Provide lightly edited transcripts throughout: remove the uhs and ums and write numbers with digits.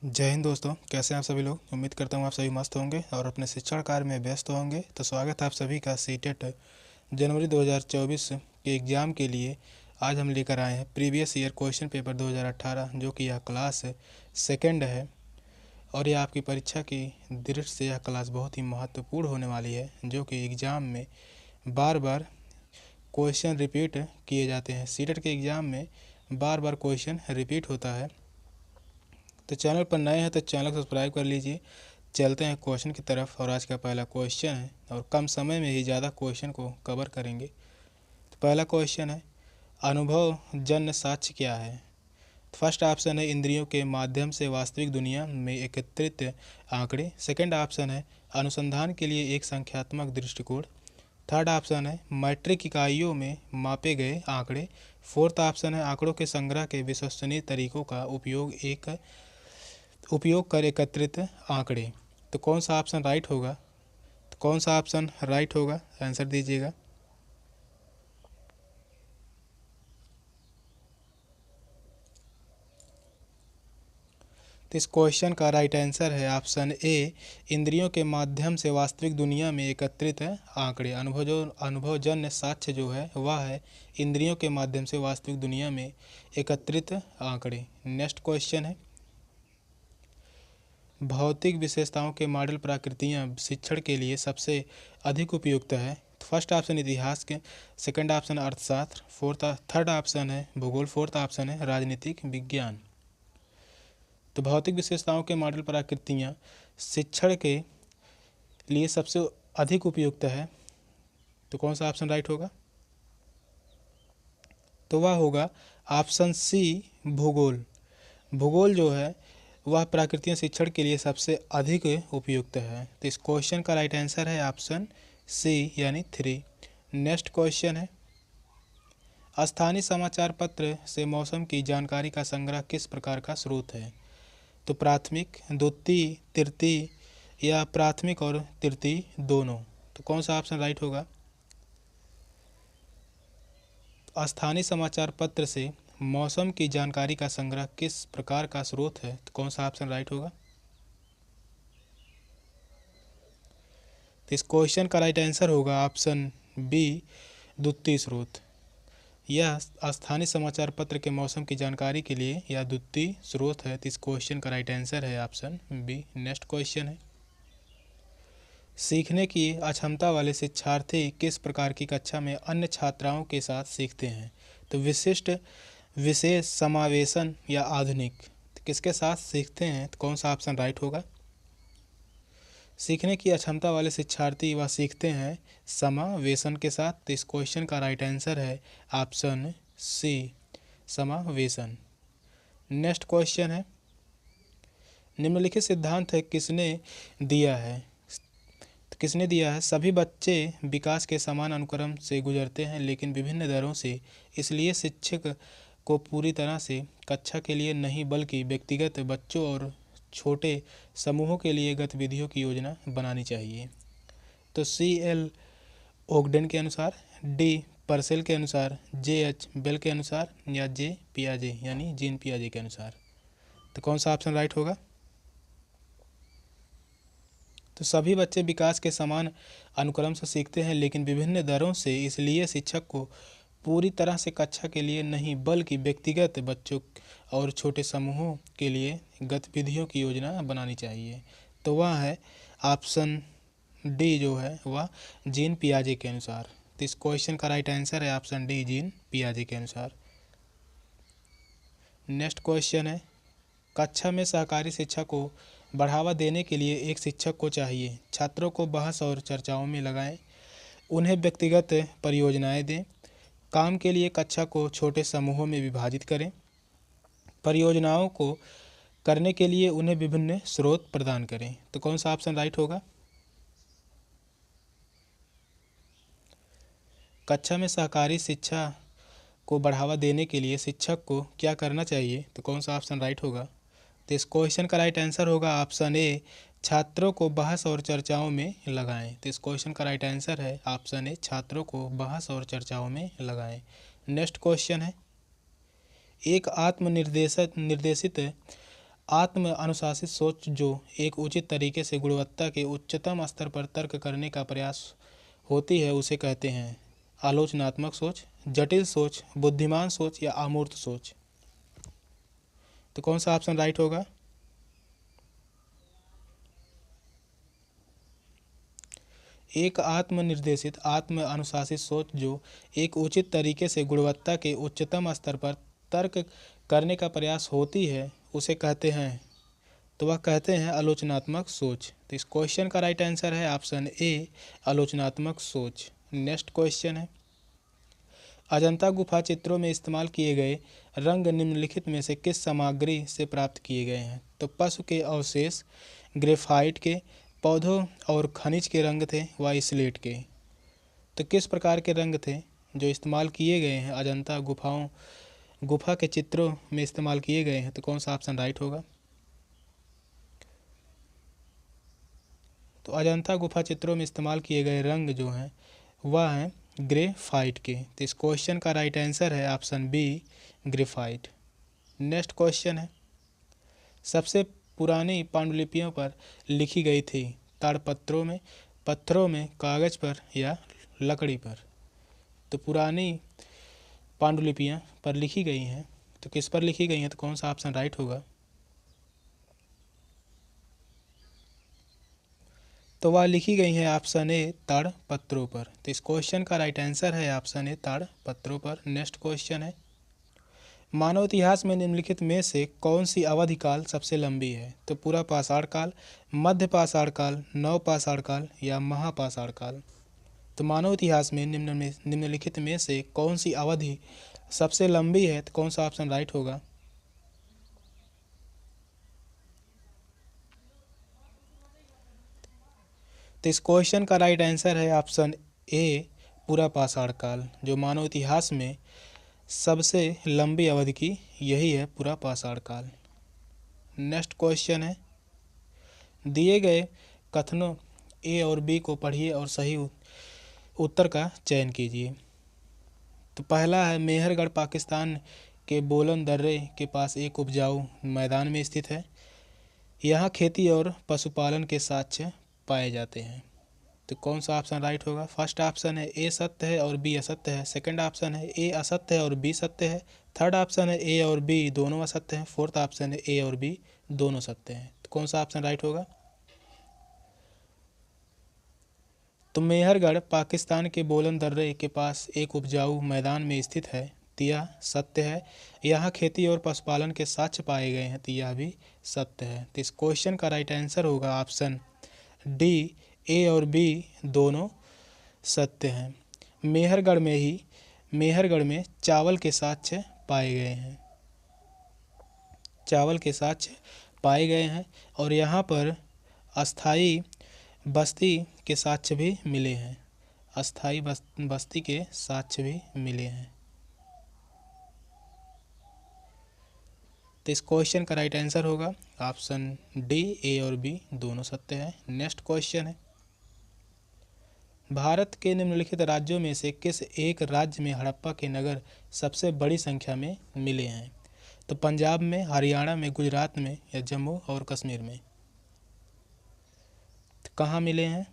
जय हिंद दोस्तों, कैसे हैं आप सभी लोग। उम्मीद करता हूँ आप सभी मस्त होंगे और अपने शिक्षण कार्य में व्यस्त होंगे। तो स्वागत है आप सभी का सीटेट जनवरी 2024 के एग्ज़ाम के लिए। आज हम लेकर आए हैं प्रीवियस ईयर क्वेश्चन पेपर 2018, जो कि यह क्लास सेकंड है। और यह आपकी परीक्षा की दृष्टि से यह क्लास बहुत ही महत्वपूर्ण होने वाली है, जो कि एग्ज़ाम में बार बार क्वेश्चन रिपीट किए जाते हैं। सीटेट के एग्ज़ाम में बार बार क्वेश्चन रिपीट होता है। तो चैनल पर नए हैं तो चैनल को सब्सक्राइब कर लीजिए। चलते हैं क्वेश्चन की तरफ। और आज का पहला क्वेश्चन है और कम समय में ही ज़्यादा क्वेश्चन को कवर करेंगे। तो पहला क्वेश्चन है, अनुभव जन्य साक्ष्य क्या है। फर्स्ट ऑप्शन है इंद्रियों के माध्यम से वास्तविक दुनिया में एकत्रित आंकड़े। सेकंड ऑप्शन है अनुसंधान के लिए एक संख्यात्मक दृष्टिकोण। थर्ड ऑप्शन है मैट्रिक इकाइयों में मापे गए आंकड़े। फोर्थ ऑप्शन है आंकड़ों के संग्रह के विश्वसनीय तरीकों का उपयोग कर एकत्रित आंकड़े। तो कौन सा ऑप्शन राइट होगा। तो कौन सा ऑप्शन राइट होगा, आंसर दीजिएगा। तो इस क्वेश्चन का राइट आंसर है ऑप्शन ए, इंद्रियों के माध्यम से वास्तविक दुनिया में एकत्रित आंकड़े। अनुभवजन्य साक्ष्य जो है वह है इंद्रियों के माध्यम से वास्तविक दुनिया में एकत्रित आंकड़े। नेक्स्ट क्वेश्चन है, भौतिक विशेषताओं के मॉडल प्रकृतियाँ शिक्षण के लिए सबसे अधिक उपयुक्त है। फर्स्ट ऑप्शन इतिहास के, सेकंड ऑप्शन अर्थशास्त्र, थर्ड ऑप्शन है भूगोल, फोर्थ ऑप्शन है राजनीतिक विज्ञान। तो भौतिक विशेषताओं के मॉडल प्रकृतियाँ शिक्षण के लिए सबसे अधिक उपयुक्त है। तो कौन सा ऑप्शन राइट होगा। तो वह होगा ऑप्शन सी, भूगोल। भूगोल जो है वह प्राकृतिक शिक्षण के लिए सबसे अधिक उपयुक्त है। तो इस क्वेश्चन का राइट आंसर है ऑप्शन सी यानी 3। नेक्स्ट क्वेश्चन है, स्थानीय समाचार पत्र से मौसम की जानकारी का संग्रह किस प्रकार का स्रोत है। तो प्राथमिक, द्वितीय, तृतीय या प्राथमिक और तृतीय दोनों। तो कौन सा ऑप्शन राइट होगा। स्थानीय समाचार पत्र से मौसम की जानकारी का संग्रह किस प्रकार का स्रोत है। तो कौन सा ऑप्शन राइट होगा। तो इस क्वेश्चन का राइट आंसर होगा ऑप्शन बी, द्वितीय स्रोत। यह स्थानीय समाचार पत्र के मौसम की जानकारी के लिए यह द्वितीय स्रोत है। तो इस क्वेश्चन का राइट आंसर है ऑप्शन बी। नेक्स्ट क्वेश्चन है, सीखने की अक्षमता वाले शिक्षार्थी किस प्रकार की कक्षा में अन्य छात्राओं के साथ सीखते हैं। तो विशिष्ट, विशेष, समावेशन या आधुनिक। तो किसके साथ सीखते हैं। तो कौन सा ऑप्शन राइट होगा। सीखने की अक्षमता वाले शिक्षार्थी वह सीखते हैं समावेशन के साथ। तो इस क्वेश्चन का राइट आंसर है ऑप्शन सी, समावेशन। नेक्स्ट क्वेश्चन है, निम्नलिखित सिद्धांत है किसने दिया है। तो किसने दिया है, सभी बच्चे विकास के समान अनुक्रम से गुजरते हैं लेकिन विभिन्न दरों से। इसलिए शिक्षक को पूरी तरह से कक्षा के लिए नहीं बल्कि व्यक्तिगत बच्चों और छोटे समूहों के लिए गतिविधियों की योजना बनानी चाहिए। तो C.L. ओगडेन के अनुसार, डी परसेल के अनुसार, J.H. बेल के अनुसार या J. पियाजे यानी जीन पियाजे के अनुसार। तो कौन सा ऑप्शन राइट होगा। तो सभी बच्चे विकास के समान अनुक्रम से सीखते हैं लेकिन विभिन्न दरों से। इसलिए शिक्षक को पूरी तरह से कक्षा के लिए नहीं बल्कि व्यक्तिगत बच्चों और छोटे समूहों के लिए गतिविधियों की योजना बनानी चाहिए। तो वह है ऑप्शन डी जो है वह जीन पियाजे के अनुसार। तो इस क्वेश्चन का राइट आंसर है ऑप्शन डी, जीन पियाजे के अनुसार। नेक्स्ट क्वेश्चन है, कक्षा में सहकारी शिक्षा को बढ़ावा देने के लिए एक शिक्षक को चाहिए छात्रों को बहस और चर्चाओं में लगाएं, उन्हें व्यक्तिगत परियोजनाएं दें, काम के लिए कक्षा को छोटे समूहों में विभाजित करें, परियोजनाओं को करने के लिए उन्हें विभिन्न स्रोत प्रदान करें। तो कौन सा ऑप्शन राइट होगा। कक्षा में सहकारी शिक्षा को बढ़ावा देने के लिए शिक्षक को क्या करना चाहिए। तो कौन सा ऑप्शन राइट होगा। तो इस क्वेश्चन का राइट आंसर होगा ऑप्शन ए, छात्रों को बहस और चर्चाओं में लगाएं। तो इस क्वेश्चन का राइट आंसर है ऑप्शन ए, छात्रों को बहस और चर्चाओं में लगाएं। नेक्स्ट क्वेश्चन है, एक आत्मनिर्देशित निर्देशित आत्म अनुशासित सोच जो एक उचित तरीके से गुणवत्ता के उच्चतम स्तर पर तर्क करने का प्रयास होती है उसे कहते हैं आलोचनात्मक सोच, जटिल सोच, बुद्धिमान सोच या अमूर्त सोच। तो कौन सा ऑप्शन राइट होगा? एक आत्मनिर्देशित आत्म अनुशासित सोच जो एक उचित तरीके से गुणवत्ता के उच्चतम स्तर पर तर्क करने का प्रयास होती है उसे कहते हैं, तो वह कहते हैं आलोचनात्मक सोच। तो इस क्वेश्चन का राइट आंसर है ऑप्शन ए आलोचनात्मक सोच। नेक्स्ट क्वेश्चन है, अजंता गुफा चित्रों में इस्तेमाल किए गए रंग निम्नलिखित में से किस सामग्री से प्राप्त किए गए हैं? तो पशु के अवशेष, ग्रेफाइट के, पौधों और खनिज के रंग थे व स्लेट के। तो किस प्रकार के रंग थे जो इस्तेमाल किए गए हैं अजंता गुफा के चित्रों में इस्तेमाल किए गए हैं? तो कौन सा ऑप्शन राइट होगा? तो अजंता गुफा चित्रों में इस्तेमाल किए गए रंग जो हैं वह हैं ग्रेफाइट के। तो इस क्वेश्चन का राइट आंसर है option B graphite. Next question है, सबसे पुरानी पांडुलिपियों पर लिखी गई थी ताड़पत्रों में, पत्थरों में, कागज पर या लकड़ी पर? तो पुरानी पांडुलिपियाँ पर लिखी गई हैं, तो किस पर लिखी गई हैं? तो कौन सा ऑप्शन राइट होगा? तो वह लिखी गई हैं ऑप्शन ए ताड़पत्रों पर। तो इस क्वेश्चन का राइट आंसर है ऑप्शन ए ताड़पत्रों पर। नेक्स्ट क्वेश्चन है, मानव इतिहास में निम्नलिखित में से कौन सी अवधि काल सबसे लंबी है? तो पूरा पाषाण काल, मध्य पाषाण काल, नव पाषाण काल या महापाषाण काल? तो मानव इतिहास में निम्नलिखित में से कौन सी अवधि सबसे लंबी है? तो कौन सा ऑप्शन राइट होगा? तो इस क्वेश्चन का राइट आंसर है ऑप्शन ए पूरा पाषाण काल। जो मानव इतिहास में सबसे लंबी अवधि की यही है पूरा पाषाण काल। नेक्स्ट क्वेश्चन है, दिए गए कथनों ए और बी को पढ़िए और सही उत्तर का चयन कीजिए। तो पहला है, मेहरगढ़ पाकिस्तान के बोलन दर्रे के पास एक उपजाऊ मैदान में स्थित है। यहाँ खेती और पशुपालन के साक्ष्य पाए जाते हैं। तो कौन सा ऑप्शन राइट होगा? फर्स्ट ऑप्शन है ए सत्य है और बी असत्य है। सेकंड ऑप्शन है ए असत्य है और बी सत्य है। थर्ड ऑप्शन है ए और बी दोनों असत्य हैं। फोर्थ ऑप्शन है ए और बी दोनों सत्य हैं। तो कौन सा ऑप्शन राइट होगा? तो मेहरगढ़ पाकिस्तान के बोलन दर्रे के पास एक उपजाऊ मैदान में स्थित है, तो यह सत्य है। यहाँ खेती और पशुपालन के साक्ष्य पाए गए हैं, तो यह भी सत्य है। तो इस क्वेश्चन का राइट आंसर होगा ऑप्शन डी ए और बी दोनों सत्य हैं। मेहरगढ़ में चावल के साक्ष्य पाए गए हैं, चावल के साक्ष्य पाए गए हैं और यहाँ पर अस्थाई बस्ती के साक्ष्य भी मिले हैं, अस्थाई बस्ती के साक्ष्य भी मिले हैं। तो इस क्वेश्चन का राइट आंसर होगा ऑप्शन डी ए और बी दोनों सत्य है। नेक्स्ट क्वेश्चन है, भारत के निम्नलिखित राज्यों में से किस एक राज्य में हड़प्पा के नगर सबसे बड़ी संख्या में मिले हैं? तो पंजाब में, हरियाणा में, गुजरात में या जम्मू और कश्मीर में? तो कहाँ मिले हैं?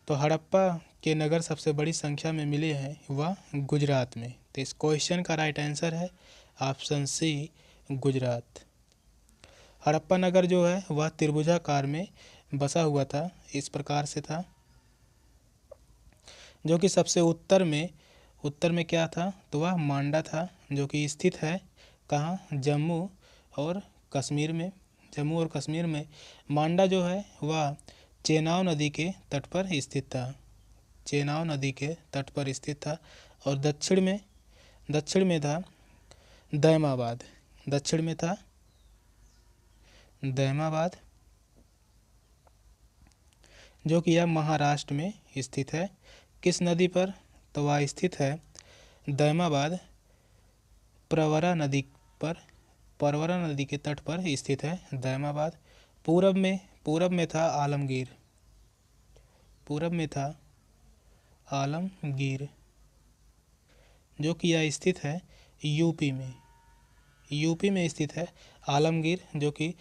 तो हड़प्पा के नगर सबसे बड़ी संख्या में मिले हैं वह गुजरात में। तो इस क्वेश्चन का राइट आंसर है ऑप्शन सी गुजरात। हड़प्पा नगर जो है वह त्रिभुजाकार में बसा हुआ था, इस प्रकार से था, जो कि सबसे उत्तर में क्या था? तो वह मांडा था, जो कि स्थित है कहाँ? जम्मू और कश्मीर में। जम्मू और कश्मीर में मांडा जो है वह चेनाब नदी के तट पर स्थित था, चेनाब नदी के तट पर स्थित था। और दक्षिण में था दैमाबाद, दक्षिण में था दैमाबाद, जो कि यह महाराष्ट्र में स्थित है। किस नदी पर? तो वह स्थित है दैमाबाद प्रवरा नदी पर, परवरा नदी के तट पर स्थित है दैमाबाद। पूरब में था आलमगीर, पूरब में था आलमगीर। जो कि यह स्थित है यूपी में। यूपी में स्थित है। आलमगीर जो कि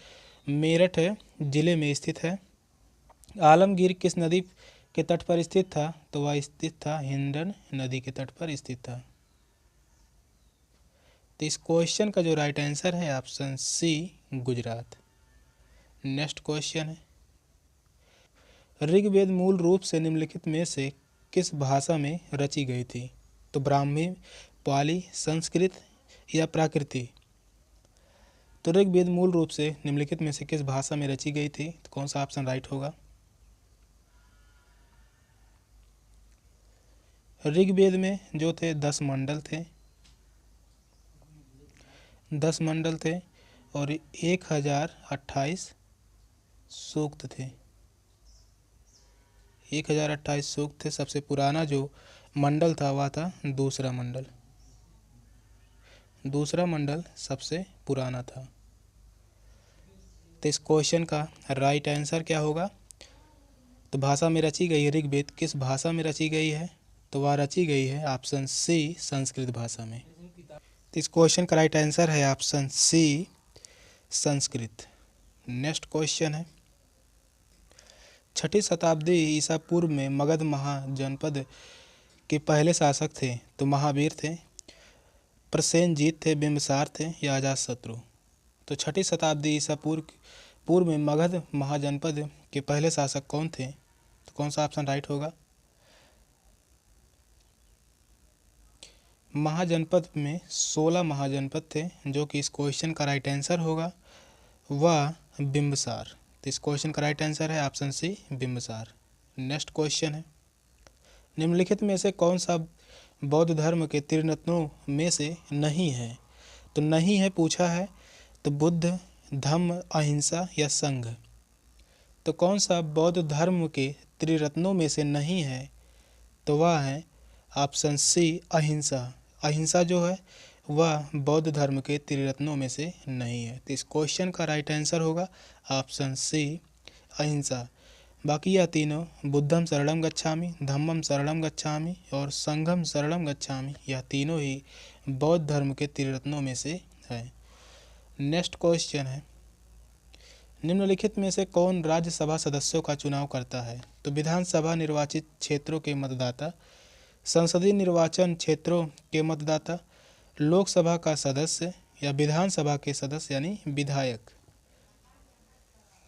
मेरठ जिले में स्थित है। आलमगीर किस नदी के तट पर स्थित था? तो वह स्थित था हिंडन नदी के तट पर स्थित था। तो इस क्वेश्चन का जो राइट आंसर है option C, Gujarat. Next question है, ऋग्वेद मूल रूप से निम्नलिखित में से किस भाषा में रची गई थी? तो ब्राह्मी, पाली, संस्कृत या प्राकृति? तो ऋग्वेद मूल रूप से निम्नलिखित में से किस भाषा में रची गई थी? तो कौन सा ऑप्शन राइट होगा? ऋग्वेद में जो थे 10 मंडल थे, 10 मंडल थे और 1028 सूक्त थे। 1028 सूक्त थे। सबसे पुराना जो मंडल था वह था दूसरा मंडल। दूसरा मंडल सबसे पुराना था। तो इस क्वेश्चन का राइट आंसर क्या होगा? तो भाषा में रची गई ऋग्वेद किस भाषा में रची गई है? तो वह रची गई है ऑप्शन सी, संस्कृत भाषा में। तो इस क्वेश्चन का राइट आंसर है option C, Sanskrit. Next question है, 6ठी शताब्दी ईसा पूर्व में मगध महाजनपद के पहले शासक थे? तो महावीर थे, प्रसेनजीत थे, बिंबिसार थे या अजातशत्रु? तो 6ठी शताब्दी ईसा पूर्व में मगध महाजनपद के पहले शासक कौन थे? तो कौन सा ऑप्शन राइट होगा? महाजनपद में 16 महाजनपद थे, जो कि इस क्वेश्चन का राइट आंसर होगा वह बिंबिसार। तो इस क्वेश्चन का राइट आंसर है option C, Bimbisara. Next question है, निम्नलिखित में से कौन सा बौद्ध धर्म के त्रिरत्नों में से नहीं है? तो नहीं है पूछा है तो बुद्ध, धम्म, अहिंसा या संघ? तो कौन सा बौद्ध धर्म के त्रिरत्नों में से नहीं है? तो वह है ऑप्शन सी, अहिंसा। अहिंसा जो है वह बौद्ध धर्म के त्रिरत्नों में से नहीं है। तो इस क्वेश्चन का राइट आंसर होगा ऑप्शन सी, अहिंसा। बाकी यह तीनों बुद्धम शरणम गच्छामि, धम्मम शरणम गच्छामि और संघम शरणम गच्छामि, यह तीनों ही बौद्ध धर्म के त्रिरत्नों में से है। नेक्स्ट क्वेश्चन है, निम्नलिखित में से कौन राज्यसभा सदस्यों का चुनाव करता है? तो विधानसभा निर्वाचित क्षेत्रों के मतदाता, संसदीय निर्वाचन क्षेत्रों के मतदाता, लोकसभा का सदस्य या विधानसभा के सदस्य यानी विधायक?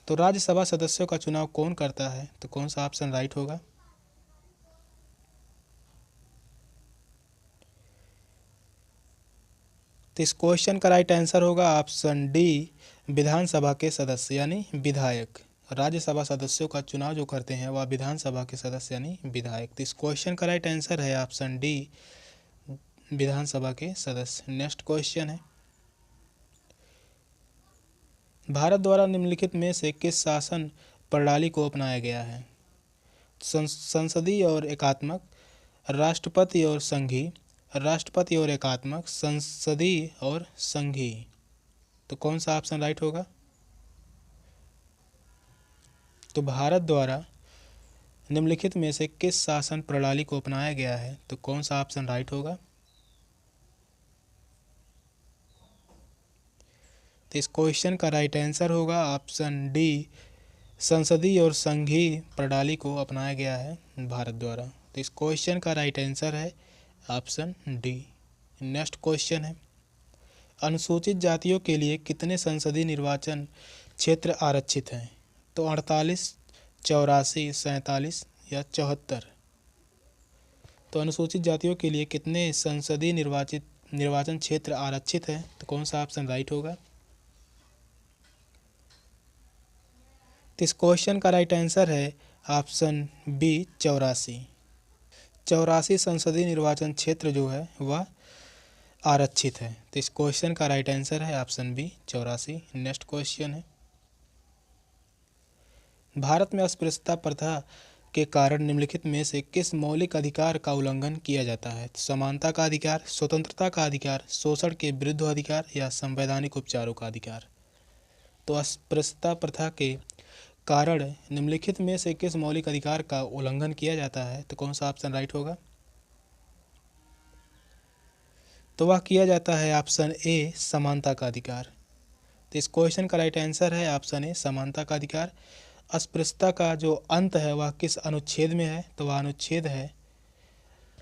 तो राज्यसभा सदस्यों का चुनाव कौन करता है? तो कौन सा ऑप्शन राइट होगा? तो इस क्वेश्चन का राइट आंसर होगा ऑप्शन डी, विधानसभा के सदस्य यानी विधायक। राज्यसभा सदस्यों का चुनाव जो करते हैं वह विधानसभा के सदस्य यानी विधायक। तो इस क्वेश्चन का राइट आंसर है ऑप्शन डी, विधानसभा के सदस्य। नेक्स्ट क्वेश्चन है, भारत द्वारा निम्नलिखित में से किस शासन प्रणाली को अपनाया गया है? संसदीय और एकात्मक, राष्ट्रपति और संघी, राष्ट्रपति और एकात्मक, संसदीय और संघी? तो कौन सा ऑप्शन राइट होगा? तो भारत द्वारा निम्नलिखित में से किस शासन प्रणाली को अपनाया गया है? तो कौन सा ऑप्शन राइट होगा? तो इस क्वेश्चन का राइट आंसर होगा ऑप्शन डी, संसदीय और संघीय प्रणाली को अपनाया गया है भारत द्वारा। तो इस क्वेश्चन का राइट आंसर है ऑप्शन डी। नेक्स्ट क्वेश्चन है, अनुसूचित जातियों के लिए कितने संसदीय निर्वाचन क्षेत्र आरक्षित हैं? तो 48, 84, 47 या 74? तो अनुसूचित जातियों के लिए कितने संसदीय निर्वाचन क्षेत्र आरक्षित हैं? तो कौन सा ऑप्शन राइट होगा? तो इस क्वेश्चन का राइट आंसर है ऑप्शन बी, 84। 84 संसदीय निर्वाचन क्षेत्र जो है वह आरक्षित है। तो इस क्वेश्चन का राइट आंसर है ऑप्शन बी, 84। नेक्स्ट क्वेश्चन है, भारत में अस्पृश्यता प्रथा के कारण निम्नलिखित में से किस मौलिक अधिकार का उल्लंघन किया जाता है? समानता का अधिकार, स्वतंत्रता का अधिकार, शोषण के विरुद्ध अधिकार या संवैधानिक उपचारों का अधिकार? तो अस्पृश्यता प्रथा के कारण निम्नलिखित में से किस मौलिक अधिकार का उल्लंघन किया जाता है? तो कौन सा ऑप्शन राइट होगा? तो वह किया जाता है ऑप्शन ए समानता का अधिकार। तो इस क्वेश्चन का राइट आंसर है ऑप्शन ए समानता का अधिकार। अस्पृश्यता का जो अंत है वह किस अनुच्छेद में है, तो वह अनुच्छेद है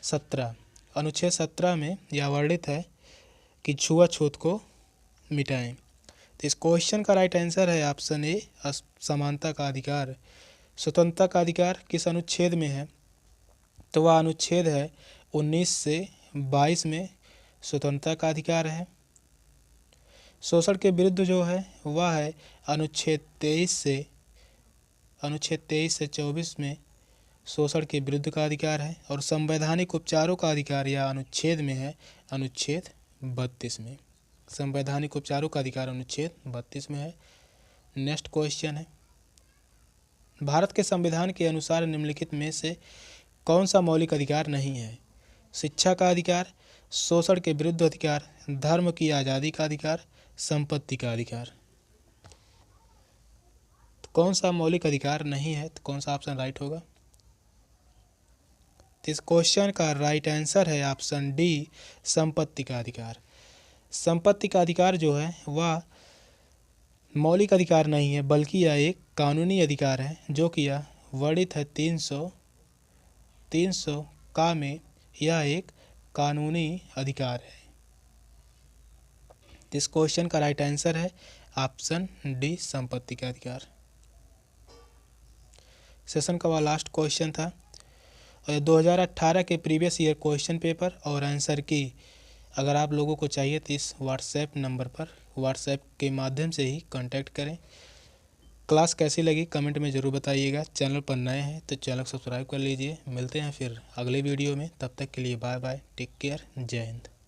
17। अनुच्छेद 17 में यह वर्णित है कि छुआछूत को मिटाएं। तो इस क्वेश्चन का राइट आंसर है ऑप्शन ए समानता का अधिकार। स्वतंत्रता का अधिकार किस अनुच्छेद में है, तो वह अनुच्छेद है 19 से 22 में स्वतंत्रता का अधिकार है। शोषण के विरुद्ध जो है वह है अनुच्छेद 23 से 24 में शोषण के विरुद्ध का अधिकार है। और संवैधानिक उपचारों का अधिकार या अनुच्छेद में है अनुच्छेद 32 में। संवैधानिक उपचारों का अधिकार अनुच्छेद 32 में है। नेक्स्ट क्वेश्चन है, भारत के संविधान के अनुसार निम्नलिखित में से कौन सा मौलिक अधिकार नहीं है? शिक्षा का अधिकार, शोषण के विरुद्ध अधिकार, धर्म की आज़ादी का अधिकार, संपत्ति का अधिकार। तो कौन सा मौलिक अधिकार नहीं है, तो कौन सा ऑप्शन राइट होगा? तो इस क्वेश्चन का राइट आंसर है ऑप्शन डी संपत्ति का अधिकार। संपत्ति का अधिकार जो है वह मौलिक अधिकार नहीं है, बल्कि यह एक कानूनी अधिकार है, जो कि यह वर्णित है 300 का में। यह एक कानूनी अधिकार है। इस क्वेश्चन का राइट आंसर है ऑप्शन डी संपत्ति का अधिकार। सेशन का वह लास्ट क्वेश्चन था और 2018 के प्रीवियस ईयर क्वेश्चन पेपर और आंसर की अगर आप लोगों को चाहिए तो इस व्हाट्सएप नंबर पर व्हाट्सएप के माध्यम से ही कांटेक्ट करें। क्लास कैसी लगी कमेंट में ज़रूर बताइएगा। चैनल पर नए हैं तो चैनल को सब्सक्राइब कर लीजिए। मिलते हैं फिर अगले वीडियो में, तब तक के लिए बाय बाय, टेक केयर, जय हिंद।